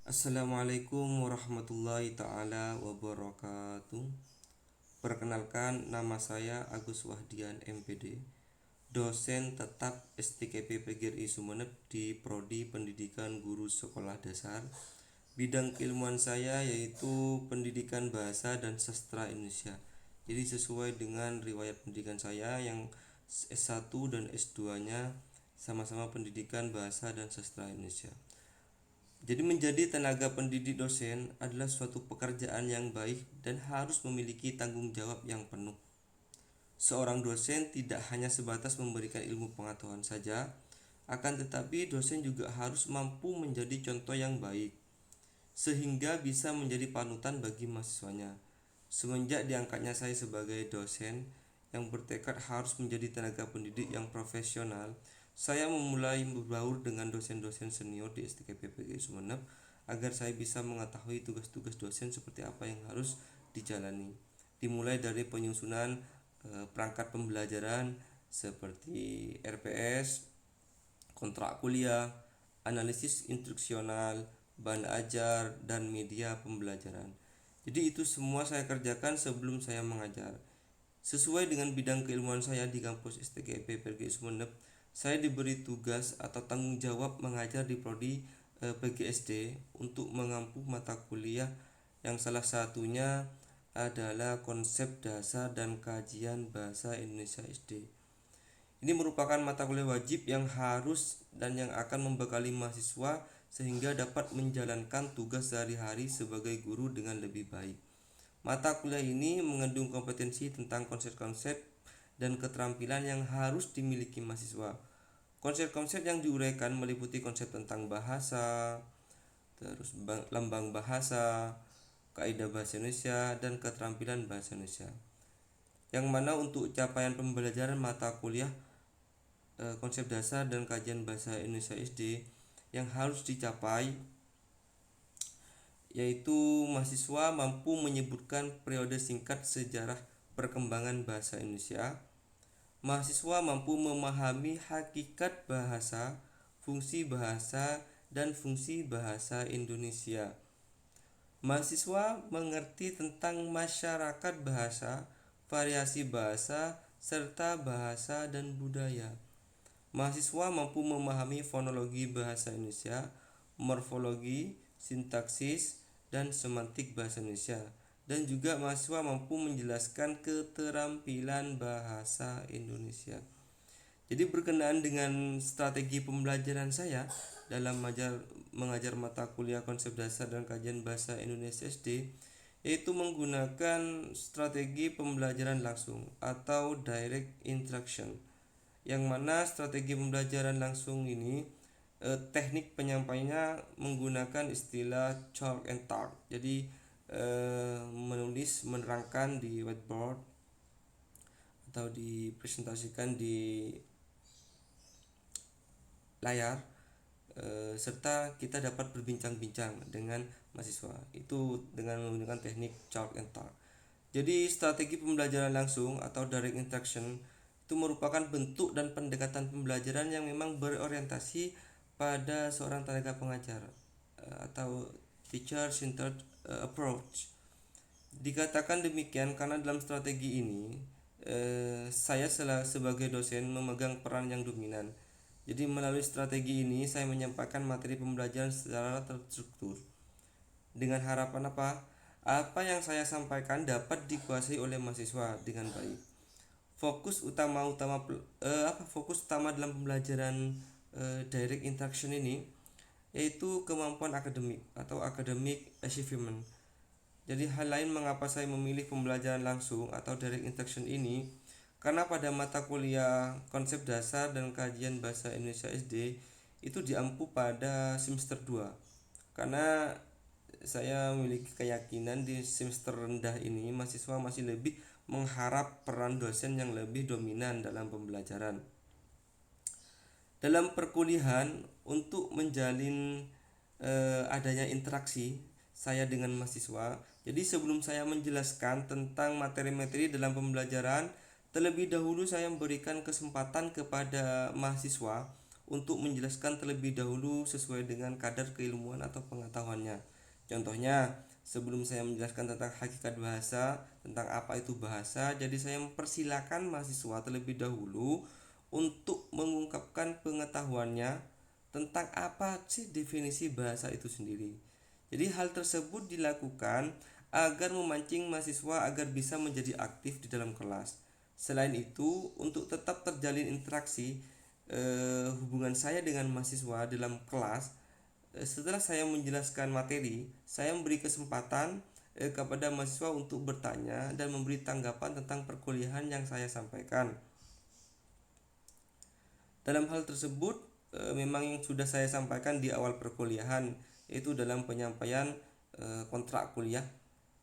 Assalamualaikum warahmatullahi taala wabarakatuh. Perkenalkan, nama saya Agus Wahdian MPD, dosen tetap STKP PGRI Sumeneb di Prodi Pendidikan Guru Sekolah Dasar. Bidang keilmuan saya yaitu Pendidikan Bahasa dan Sastra Indonesia. Jadi sesuai dengan riwayat pendidikan saya yang S1 dan S2-nya sama-sama Pendidikan Bahasa dan Sastra Indonesia. Jadi menjadi tenaga pendidik dosen adalah suatu pekerjaan yang baik dan harus memiliki tanggung jawab yang penuh. Seorang dosen tidak hanya sebatas memberikan ilmu pengetahuan saja, akan tetapi dosen juga harus mampu menjadi contoh yang baik, sehingga bisa menjadi panutan bagi mahasiswanya. Semenjak diangkatnya saya sebagai dosen yang bertekad harus menjadi tenaga pendidik yang profesional, saya memulai berbaur dengan dosen-dosen senior di STKP PGRI Sumeneb agar saya bisa mengetahui tugas-tugas dosen seperti apa yang harus dijalani. Dimulai dari penyusunan perangkat pembelajaran seperti RPS, kontrak kuliah, analisis instruksional, bahan ajar, dan media pembelajaran. Jadi itu semua saya kerjakan sebelum saya mengajar. Sesuai dengan bidang keilmuan saya di kampus STKP PGRI Sumeneb, saya diberi tugas atau tanggung jawab mengajar di prodi PGSD untuk mengampu mata kuliah yang salah satunya adalah konsep dasar dan kajian bahasa Indonesia SD. Ini merupakan mata kuliah wajib yang harus dan yang akan membekali mahasiswa sehingga dapat menjalankan tugas sehari-hari sebagai guru dengan lebih baik. Mata kuliah ini mengandung kompetensi tentang konsep-konsep dan keterampilan yang harus dimiliki mahasiswa. Konsep-konsep yang diuraikan meliputi konsep tentang bahasa, terus lambang bahasa, kaidah bahasa Indonesia, dan keterampilan bahasa Indonesia. Yang mana untuk capaian pembelajaran mata kuliah konsep dasar dan kajian bahasa Indonesia SD yang harus dicapai yaitu mahasiswa mampu menyebutkan periode singkat sejarah perkembangan bahasa Indonesia. Mahasiswa mampu memahami hakikat bahasa, fungsi bahasa, dan fungsi bahasa Indonesia. Mahasiswa mengerti tentang masyarakat bahasa, variasi bahasa, serta bahasa dan budaya. Mahasiswa mampu memahami fonologi bahasa Indonesia, morfologi, sintaksis, dan semantik bahasa Indonesia. Dan juga mahasiswa mampu menjelaskan keterampilan bahasa Indonesia. Jadi berkenaan dengan strategi pembelajaran saya dalam mengajar mata kuliah konsep dasar dan kajian bahasa Indonesia SD, yaitu menggunakan strategi pembelajaran langsung atau direct instruction, yang mana strategi pembelajaran langsung ini teknik penyampaiannya menggunakan istilah chalk and talk. Jadi menerangkan di whiteboard atau dipresentasikan di layar, serta kita dapat berbincang-bincang dengan mahasiswa itu dengan menggunakan teknik chalk and talk. Jadi strategi pembelajaran langsung atau direct instruction itu merupakan bentuk dan pendekatan pembelajaran yang memang berorientasi pada seorang tenaga pengajar atau teacher centered approach. Dikatakan demikian karena dalam strategi ini saya sebagai dosen memegang peran yang dominan. Jadi melalui strategi ini saya menyampaikan materi pembelajaran secara terstruktur dengan harapan apa? Apa yang saya sampaikan dapat dikuasai oleh mahasiswa dengan baik. Fokus utama dalam pembelajaran direct instruction ini yaitu kemampuan akademik atau academic achievement. Jadi hal lain mengapa saya memilih pembelajaran langsung atau direct instruction ini, karena pada mata kuliah konsep dasar dan kajian bahasa Indonesia SD itu diampu pada semester 2. Karena saya memiliki keyakinan di semester rendah ini mahasiswa masih lebih mengharap peran dosen yang lebih dominan dalam pembelajaran. Dalam perkuliahan untuk menjalin adanya interaksi saya dengan mahasiswa. Jadi sebelum saya menjelaskan tentang materi-materi dalam pembelajaran, terlebih dahulu saya memberikan kesempatan kepada mahasiswa untuk menjelaskan terlebih dahulu sesuai dengan kadar keilmuan atau pengetahuannya. Contohnya, sebelum saya menjelaskan tentang hakikat bahasa, tentang apa itu bahasa, jadi saya mempersilakan mahasiswa terlebih dahulu untuk mengungkapkan pengetahuannya tentang apa sih definisi bahasa itu sendiri. Jadi hal tersebut dilakukan agar memancing mahasiswa agar bisa menjadi aktif di dalam kelas. Selain itu, untuk tetap terjalin interaksi hubungan saya dengan mahasiswa dalam kelas, setelah saya menjelaskan materi, saya memberi kesempatan kepada mahasiswa untuk bertanya dan memberi tanggapan tentang perkuliahan yang saya sampaikan. Dalam hal tersebut, memang yang sudah saya sampaikan di awal perkuliahan, yaitu dalam penyampaian kontrak kuliah,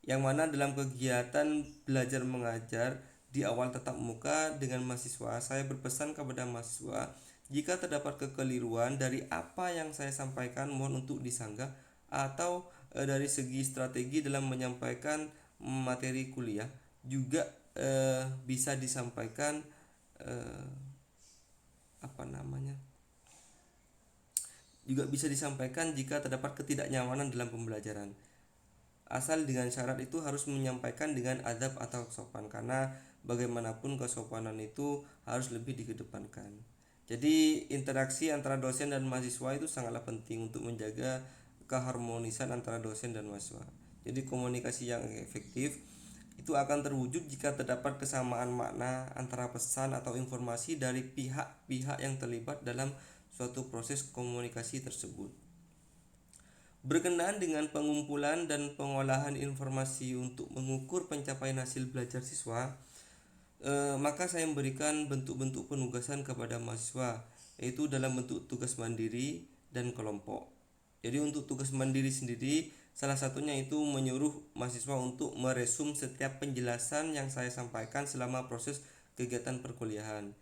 yang mana dalam kegiatan belajar mengajar di awal tatap muka dengan mahasiswa, saya berpesan kepada mahasiswa, jika terdapat kekeliruan dari apa yang saya sampaikan, mohon untuk disanggah, atau dari segi strategi dalam menyampaikan materi kuliah juga bisa disampaikan jika terdapat ketidaknyamanan dalam pembelajaran. Asal dengan syarat itu harus menyampaikan dengan adab atau sopan, karena bagaimanapun kesopanan itu harus lebih dikedepankan. Jadi interaksi antara dosen dan mahasiswa itu sangatlah penting untuk menjaga keharmonisan antara dosen dan mahasiswa. Jadi komunikasi yang efektif itu akan terwujud jika terdapat kesamaan makna antara pesan atau informasi dari pihak-pihak yang terlibat dalam suatu proses komunikasi tersebut. Berkenaan dengan pengumpulan dan pengolahan informasi untuk mengukur pencapaian hasil belajar siswa, maka saya memberikan bentuk-bentuk penugasan kepada mahasiswa, yaitu dalam bentuk tugas mandiri dan kelompok. Jadi untuk tugas mandiri sendiri, salah satunya itu menyuruh mahasiswa untuk meresum setiap penjelasan yang saya sampaikan selama proses kegiatan perkuliahan.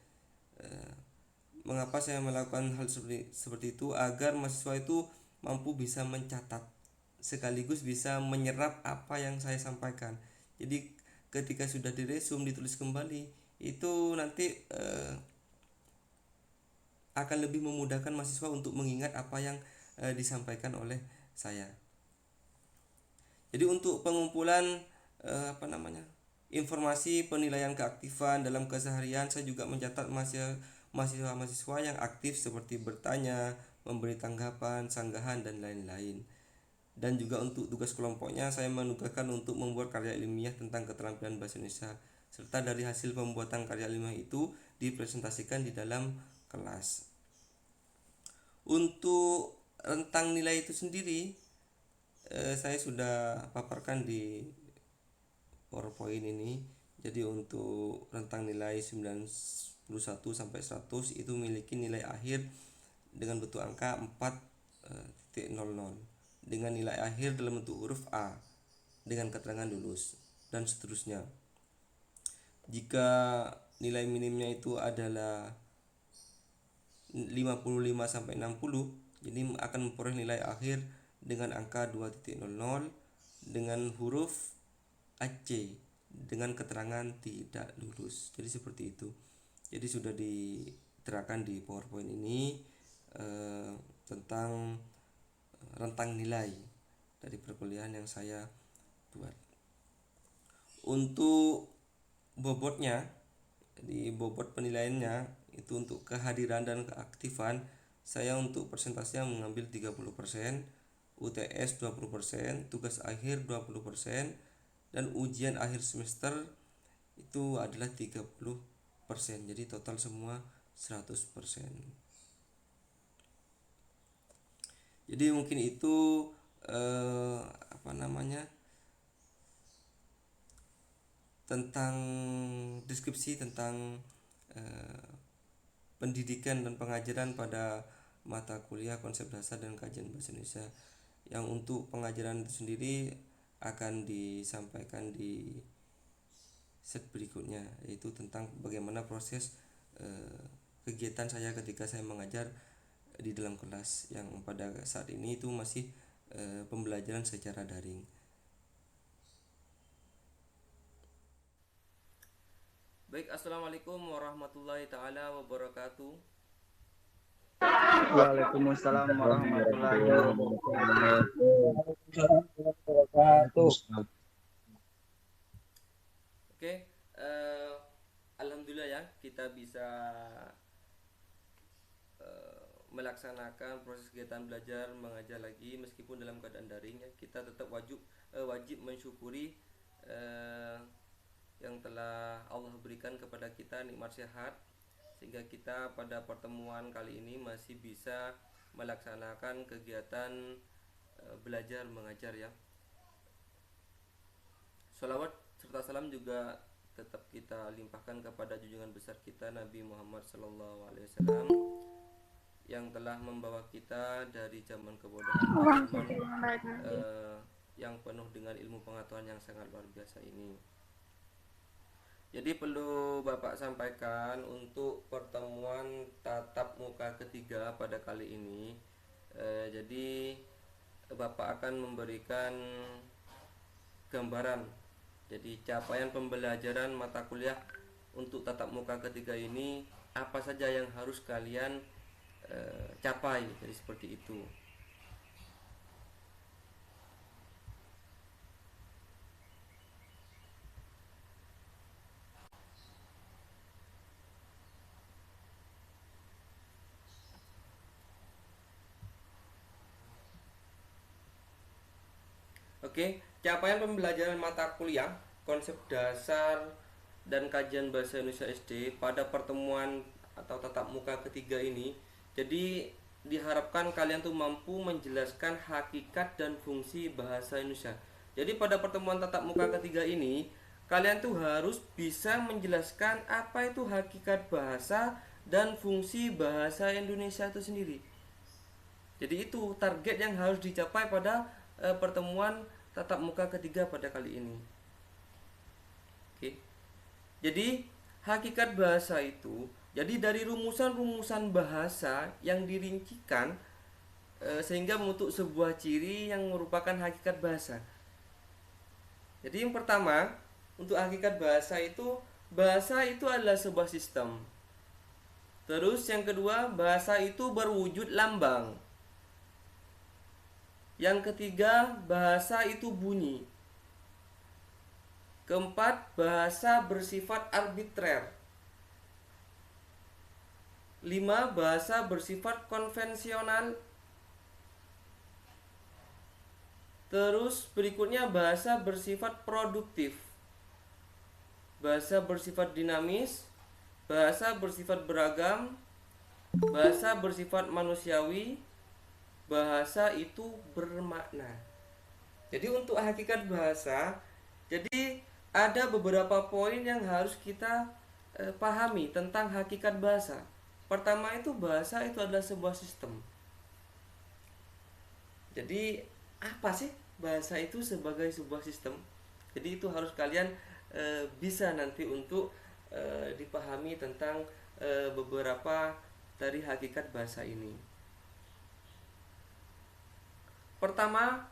Mengapa saya melakukan hal seperti itu? Agar mahasiswa itu mampu bisa mencatat sekaligus bisa menyerap apa yang saya sampaikan. Jadi ketika sudah diresum, ditulis kembali, itu nanti akan lebih memudahkan mahasiswa untuk mengingat apa yang disampaikan oleh saya. Jadi untuk pengumpulan informasi penilaian keaktifan dalam keseharian, saya juga mencatat mahasiswa-mahasiswa yang aktif seperti bertanya, memberi tanggapan, sanggahan, dan lain-lain. Dan juga untuk tugas kelompoknya, saya menugaskan untuk membuat karya ilmiah tentang keterampilan bahasa Indonesia, serta dari hasil pembuatan karya ilmiah itu dipresentasikan di dalam kelas. Untuk rentang nilai itu sendiri, saya sudah paparkan di PowerPoint ini. Jadi untuk rentang nilai 91 sampai 100 itu memiliki nilai akhir dengan bentuk angka 4.00 dengan nilai akhir dalam bentuk huruf A dengan keterangan lulus dan seterusnya. Jika nilai minimnya itu adalah 55 sampai 60, jadi akan memperoleh nilai akhir dengan angka 2.00 dengan huruf AC dengan keterangan tidak lulus. Jadi seperti itu. Jadi sudah diterangkan di PowerPoint ini tentang rentang nilai dari perkuliahan yang saya buat. Untuk bobotnya, di bobot penilaiannya itu untuk kehadiran dan keaktifan, saya untuk persentasenya mengambil 30%, UTS 20%, tugas akhir 20%, dan ujian akhir semester itu adalah 30%. Jadi total semua 100%. Jadi mungkin itu tentang deskripsi tentang pendidikan dan pengajaran pada mata kuliah konsep dasar dan kajian bahasa Indonesia, yang untuk pengajaran itu sendiri akan disampaikan di set berikutnya, yaitu tentang bagaimana proses kegiatan saya ketika saya mengajar di dalam kelas yang pada saat ini itu masih pembelajaran secara daring. Baik, assalamualaikum warahmatullahi taala wabarakatuh. Waalaikumsalam warahmatullahi wabarakatuh. Oke, eh, alhamdulillah ya kita bisa melaksanakan proses kegiatan belajar mengajar lagi meskipun dalam keadaan daring ya. Kita tetap wajib mensyukuri eh, yang telah Allah berikan kepada kita nikmat sehat sehingga kita pada pertemuan kali ini masih bisa melaksanakan kegiatan belajar mengajar ya. Sholawat serta salam juga tetap kita limpahkan kepada junjungan besar kita Nabi Muhammad SAW yang telah membawa kita dari zaman kebodohan ke zaman yang penuh dengan ilmu pengetahuan yang sangat luar biasa ini. Jadi perlu Bapak sampaikan untuk pertemuan tatap muka ketiga pada kali ini. Jadi Bapak akan memberikan gambaran. Jadi capaian pembelajaran mata kuliah untuk tatap muka ketiga ini apa saja yang harus kalian capai. Jadi seperti itu. Oke, capaian pembelajaran mata kuliah, konsep dasar dan kajian bahasa Indonesia SD pada pertemuan atau tatap muka ketiga ini. Jadi diharapkan kalian tuh mampu menjelaskan hakikat dan fungsi bahasa Indonesia. Jadi pada pertemuan tatap muka ketiga ini, kalian tuh harus bisa menjelaskan apa itu hakikat bahasa dan fungsi bahasa Indonesia itu sendiri. Jadi itu target yang harus dicapai pada pertemuan tatap muka ketiga pada kali ini. Oke. Jadi hakikat bahasa itu jadi dari rumusan-rumusan bahasa yang dirincikan sehingga membentuk sebuah ciri yang merupakan hakikat bahasa. Jadi yang pertama, untuk hakikat bahasa itu adalah sebuah sistem. Terus yang kedua, bahasa itu berwujud lambang. Yang ketiga, bahasa itu bunyi. Keempat, bahasa bersifat arbitrer. 5. Bahasa bersifat konvensional. Terus berikutnya bahasa bersifat produktif. Bahasa bersifat dinamis, bahasa bersifat beragam, bahasa bersifat manusiawi, bahasa itu bermakna. Jadi untuk hakikat bahasa, jadi ada beberapa poin yang harus kita pahami tentang hakikat bahasa. Pertama itu bahasa itu adalah sebuah sistem. Jadi apa sih bahasa itu sebagai sebuah sistem? Jadi itu harus kalian bisa nanti untuk dipahami tentang beberapa dari hakikat bahasa ini. Pertama,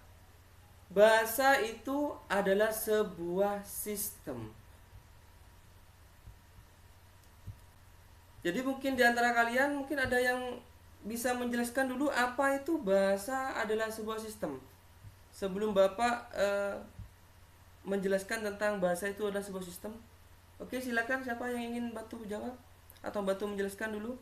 bahasa itu adalah sebuah sistem. Jadi mungkin di antara kalian mungkin ada yang bisa menjelaskan dulu apa itu bahasa adalah sebuah sistem. Sebelum Bapak menjelaskan tentang bahasa itu adalah sebuah sistem. Oke, silakan siapa yang ingin bantu jawab atau bantu menjelaskan dulu?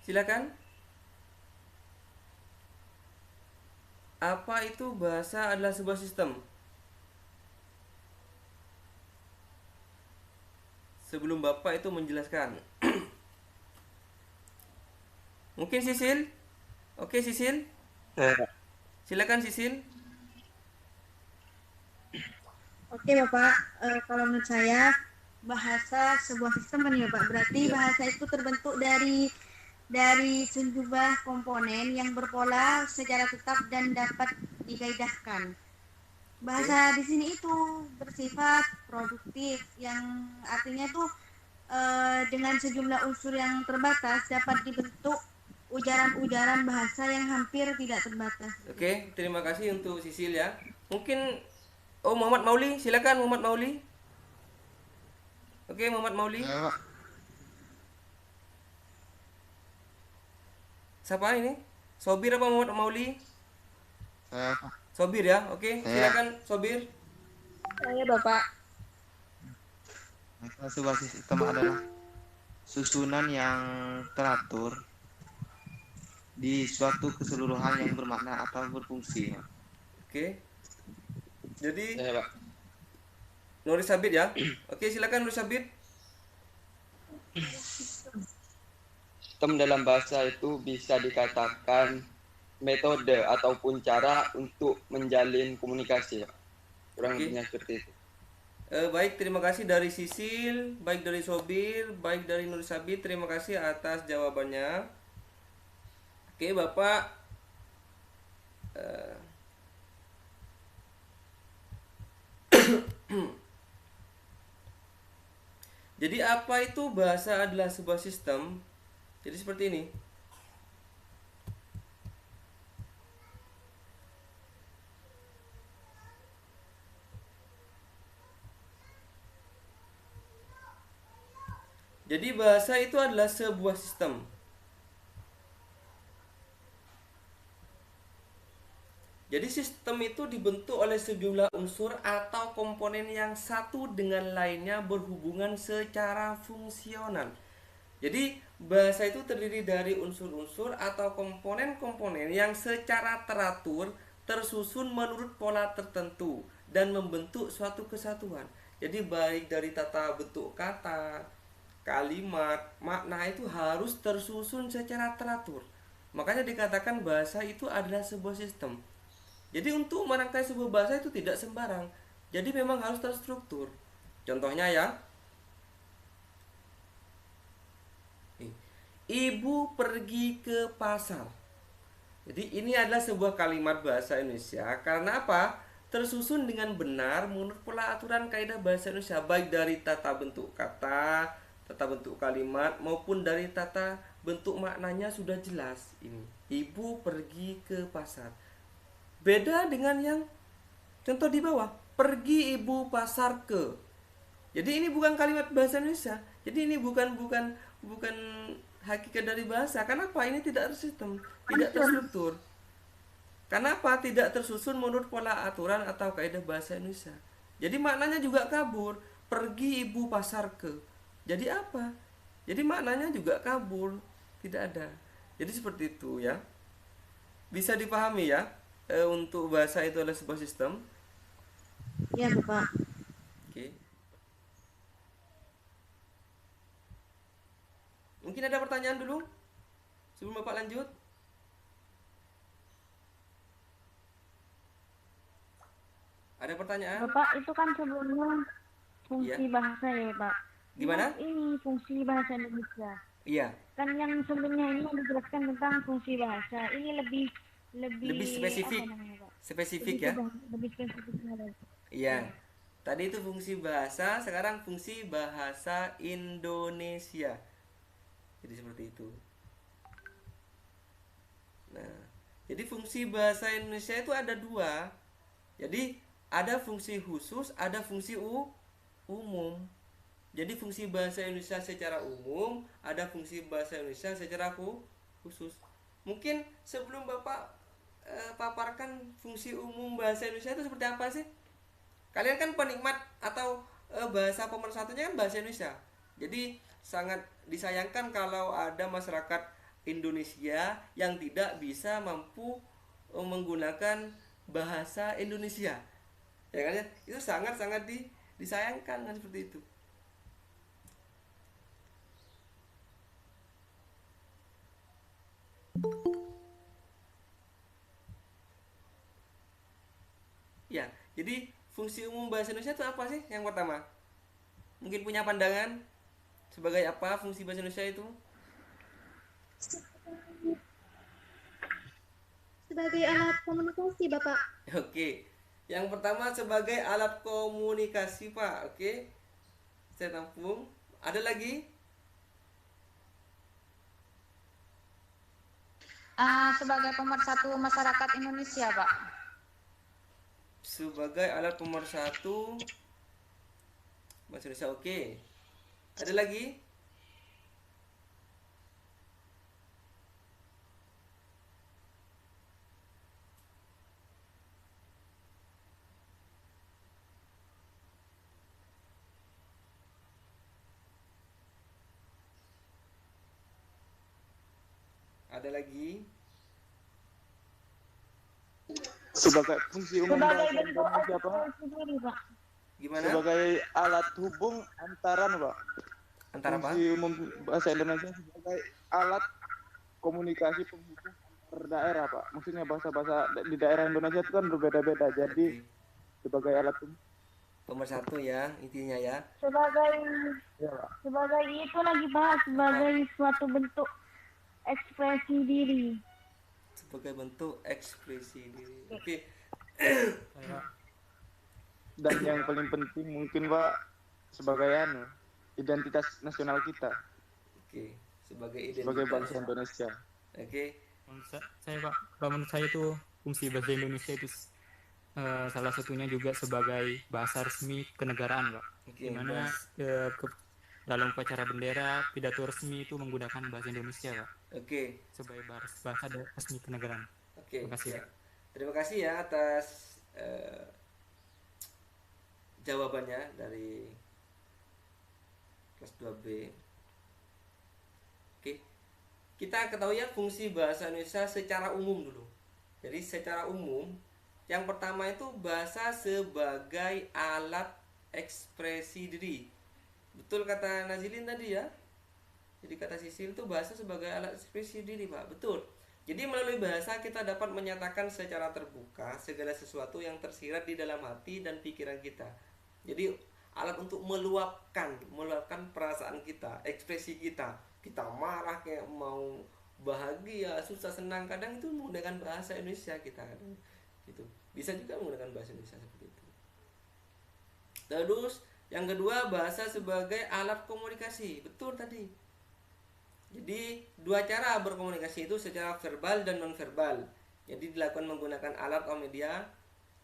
Silakan. Apa itu bahasa adalah sebuah sistem? Sebelum Bapak itu menjelaskan. Mungkin Sisil? Oke, Sisil. Silakan Sisil. Oke Bapak, kalau menurut saya bahasa sebuah sistem kan ya Pak. Berarti bahasa itu terbentuk dari sejumlah komponen yang berpola secara tetap dan dapat dikaidahkan. Bahasa di sini itu bersifat produktif, yang artinya itu dengan sejumlah unsur yang terbatas dapat dibentuk ujaran-ujaran bahasa yang hampir tidak terbatas. Oke, terima kasih untuk Sisil ya. Mungkin Muhammad Mauli, silakan Muhammad Mauli. Oke, Muhammad Mauli. Ya, Pak. Siapa ini? Sobir apa Muhammad Mauli? Saya, Pak. Sobir ya. Oke, Saya. silakan Sobir. Saya Bapak. Sebuah sistem adalah susunan yang teratur di suatu keseluruhan yang bermakna atau berfungsi. Oke. Jadi Ya, Pak. Nuris Sabit ya. Oke, silakan Nuris Sabit. Sistem dalam bahasa itu bisa dikatakan metode ataupun cara untuk menjalin komunikasi. Kurang Oke. lebihnya seperti itu. Baik, terima kasih dari Sisil, baik dari Sobir, baik dari Nuris Sabit. Terima kasih atas jawabannya. Oke, Bapak. Jadi apa itu bahasa adalah sebuah sistem? Jadi seperti ini. Jadi bahasa itu adalah sebuah sistem. Jadi sistem itu dibentuk oleh sejumlah unsur atau komponen yang satu dengan lainnya berhubungan secara fungsional. Jadi bahasa itu terdiri dari unsur-unsur atau komponen-komponen yang secara teratur tersusun menurut pola tertentu dan membentuk suatu kesatuan. Jadi baik dari tata bentuk kata, kalimat, makna itu harus tersusun secara teratur. Makanya dikatakan bahasa itu adalah sebuah sistem. Jadi untuk merangkai sebuah bahasa itu tidak sembarang. Jadi memang harus terstruktur. Contohnya ya, ibu pergi ke pasar. Jadi ini adalah sebuah kalimat bahasa Indonesia. Karena apa? Tersusun dengan benar menurut pola aturan kaidah bahasa Indonesia, baik dari tata bentuk kata, tata bentuk kalimat, maupun dari tata bentuk maknanya sudah jelas. Ini ibu pergi ke pasar. Beda dengan yang contoh di bawah, pergi ibu pasar ke. Jadi ini bukan kalimat bahasa Indonesia. Jadi ini bukan hakikat dari bahasa. Kenapa? Ini tidak tersistem, tidak terstruktur. Kenapa? Tidak tersusun menurut pola aturan atau kaidah bahasa Indonesia. Jadi maknanya juga kabur. Pergi ibu pasar ke. Jadi apa? Jadi maknanya juga kabur, tidak ada. Jadi seperti itu ya. Bisa dipahami ya? Untuk bahasa itu adalah sebuah sistem. Ya Bapak. Oke. Mungkin ada pertanyaan dulu sebelum Bapak lanjut. Ada pertanyaan? Bapak itu kan sebelumnya fungsi bahasa ya Pak. Gimana? Ini fungsi bahasa Indonesia. Iya. Kan yang sebelumnya ini dijelaskan tentang fungsi bahasa. Ini lebih spesifik. apa namanya, Pak? Spesifik ya. Lebih spesifik lagi. Iya. Tadi itu fungsi bahasa, sekarang fungsi bahasa Indonesia. Jadi seperti itu. Nah, jadi fungsi bahasa Indonesia itu ada dua. Jadi ada fungsi khusus, ada fungsi umum. Jadi fungsi bahasa Indonesia secara umum, ada fungsi bahasa Indonesia secara khusus. Mungkin sebelum Bapak paparkan fungsi umum bahasa Indonesia itu seperti apa sih? Kalian kan penikmat atau bahasa pemersatunya kan bahasa Indonesia. Jadi sangat disayangkan kalau ada masyarakat Indonesia yang tidak bisa mampu menggunakan bahasa Indonesia. Ya kan ya? Itu sangat-sangat disayangkan kan seperti itu. Ya, jadi fungsi umum bahasa Indonesia itu apa sih? Yang pertama, mungkin punya pandangan sebagai apa fungsi bahasa Indonesia itu? Sebagai alat komunikasi, Bapak. Oke, yang pertama sebagai alat komunikasi, Pak. Oke, saya tampung. Ada lagi? Sebagai pemersatu masyarakat Indonesia, Pak. Sebagai alat pemersatu bahasa Indonesia. Oke. Ada lagi? Ada lagi? Sebagai fungsi umum Sebagai bahasa bentuk Indonesia, Pak. ekspresi diri, Pak. Gimana? Sebagai alat hubung antara, Pak. Antara apa? Fungsi umum bahasa Indonesia sebagai alat komunikasi penghubung antar daerah, Pak. Maksudnya bahasa-bahasa di daerah Indonesia itu kan berbeda-beda. Jadi Oke. sebagai alat Pemersatu ya, intinya ya. ya, Pak. Sebagai itu lagi Pak, sebagai suatu bentuk ekspresi diri. Sebagai bentuk ekspresi diri. Oke. Dan yang paling penting mungkin, Pak, sebagai identitas nasional kita Oke. Sebagai sebagai identitas. bangsa Indonesia. Oke. Saya Pak, kalau menurut saya itu fungsi bahasa Indonesia itu salah satunya juga sebagai bahasa resmi kenegaraan, Pak. Oke. Di mana dalam upacara bendera, pidato resmi itu menggunakan bahasa Indonesia, Pak, Oke. sebagai bahasa resmi kenegaraan. Oke. Terima kasih. Ya. Terima kasih ya atas jawabannya dari kelas 2B. Oke. Kita ketahui ya fungsi bahasa Indonesia secara umum dulu. Jadi secara umum, yang pertama itu bahasa sebagai alat ekspresi diri. Betul kata Nazilin tadi ya. Jadi kata Sisil itu bahasa sebagai alat ekspresi diri, Pak. Betul. Jadi melalui bahasa kita dapat menyatakan secara terbuka segala sesuatu yang tersirat di dalam hati dan pikiran kita. Jadi alat untuk meluapkan perasaan kita, ekspresi kita. Kita marah kayak mau bahagia, susah, senang, kadang itu menggunakan bahasa Indonesia kita kadang. Gitu. Bisa juga menggunakan bahasa Indonesia seperti itu. Terus yang kedua, bahasa sebagai alat komunikasi. Betul tadi. Jadi dua cara berkomunikasi itu secara verbal dan non verbal. Jadi dilakukan menggunakan alat atau media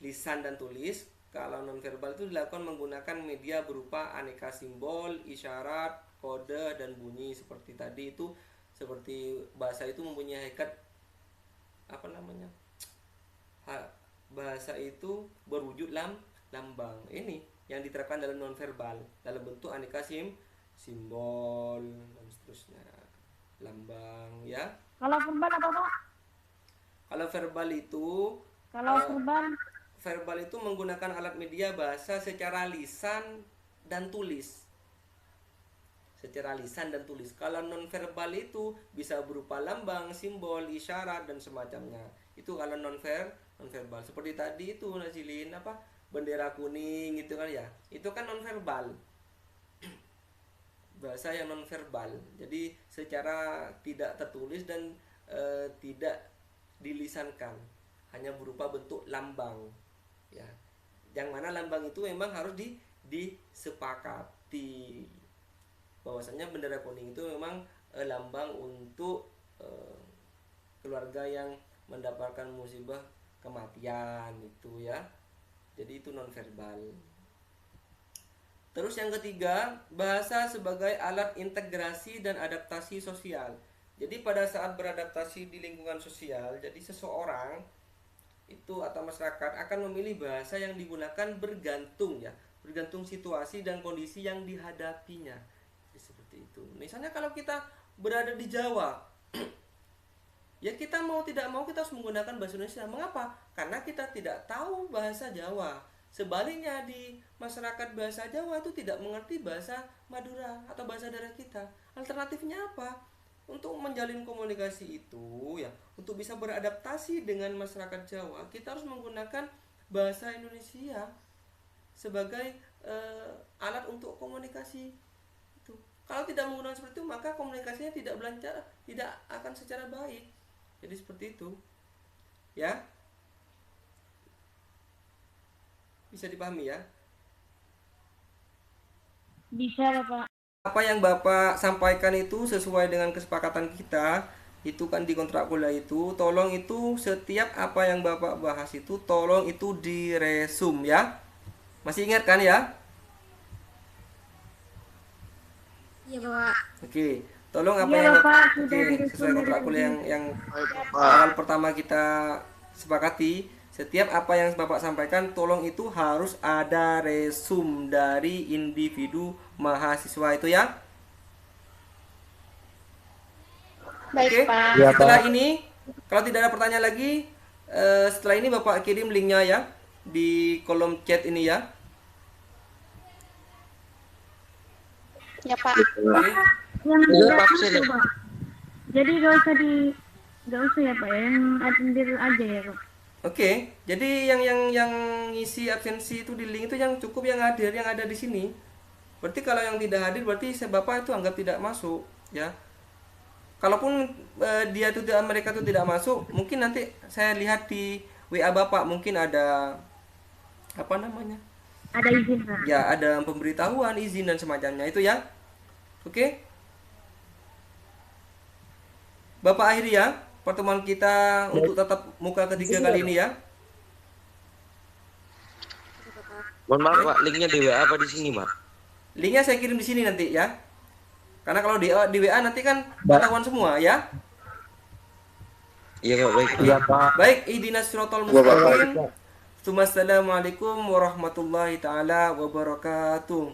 lisan dan tulis. Kalau non verbal itu dilakukan menggunakan media berupa aneka simbol, isyarat, kode dan bunyi seperti tadi itu. Seperti bahasa itu mempunyai hakikat bahasa itu berwujud lambang. Ini yang diterapkan dalam non verbal dalam bentuk aneka simbol dan seterusnya. Lambang ya. Kalau verbal apa Pak? Kalau verbal itu verbal itu menggunakan alat media bahasa secara lisan dan tulis. Secara lisan dan tulis. Kalau non verbal itu bisa berupa lambang, simbol, isyarat dan semacamnya. Itu kalau non verbal. Seperti tadi itu Nazilin bendera kuning gitu kan ya. Itu kan non verbal. Bahasa yang non verbal. Jadi secara tidak tertulis dan tidak dilisankan, hanya berupa bentuk lambang ya. Yang mana lambang itu memang harus disepakati bahwasanya bendera kuning itu memang lambang untuk keluarga yang mendapatkan musibah kematian itu ya. Jadi itu non verbal. Terus yang ketiga, bahasa sebagai alat integrasi dan adaptasi sosial. Jadi pada saat beradaptasi di lingkungan sosial, jadi seseorang itu atau masyarakat akan memilih bahasa yang digunakan bergantung situasi dan kondisi yang dihadapinya. Jadi seperti itu. Misalnya kalau kita berada di Jawa, ya kita mau tidak mau kita harus menggunakan bahasa Indonesia. Mengapa? Karena kita tidak tahu bahasa Jawa. Sebaliknya di masyarakat bahasa Jawa itu tidak mengerti bahasa Madura atau bahasa daerah kita. Alternatifnya apa? Untuk menjalin komunikasi itu ya, untuk bisa beradaptasi dengan masyarakat Jawa, kita harus menggunakan bahasa Indonesia sebagai alat untuk komunikasi itu. Kalau tidak menggunakan seperti itu, maka komunikasinya tidak berlancar, tidak akan secara baik. Jadi seperti itu. Ya. Bisa dipahami ya? Bisa Bapak. Apa yang Bapak sampaikan itu sesuai dengan kesepakatan kita. itu kan di kontrak kuliah itu, tolong itu setiap apa yang Bapak bahas itu tolong itu diresum ya. Masih ingat kan ya? Iya Bapak. Oke, tolong apa Iya, yang Bapak, oke sudah direkam sesuai kontrak dari kuliah tadi. yang Baik, Bapak. awal pertama kita sepakati, setiap apa yang Bapak sampaikan tolong itu harus ada resum dari individu mahasiswa itu ya. Baik, Oke, Pak. setelah ini kalau tidak ada pertanyaan lagi, setelah ini Bapak kirim linknya ya di kolom chat ini ya. Ya, Pak. Oke. Yang Iya, tidak Pak, masuk, sini. Pak. Jadi gak usah ya Pak ya, yang atendir aja ya Pak. Oke, jadi yang ngisi absensi itu di link itu yang cukup yang hadir yang ada di sini. Berarti kalau yang tidak hadir berarti Bapak itu anggap tidak masuk ya. Kalaupun dia itu mereka itu tidak masuk, mungkin nanti saya lihat di WA Bapak mungkin ada apa namanya? Ada izin Pak. Ya, ada pemberitahuan izin dan semacamnya itu ya. Oke. Bapak akhiri ya pertemuan kita untuk tatap muka ketiga kali ini ya. Mohon maaf Pak, linknya di WA apa di sini Pak? Linknya saya kirim di sini nanti ya. Karena kalau di WA nanti kan ketahuan semua ya. Iya Pak, baik. Iya, baik, ihdinas siratal mustaqim. Assalamualaikum warahmatullahi taala wabarakatuh.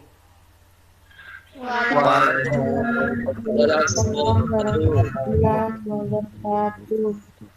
Waalaikumsalam warahmatullahi wabarakatuh. Warahmatullahi wabarakatuh.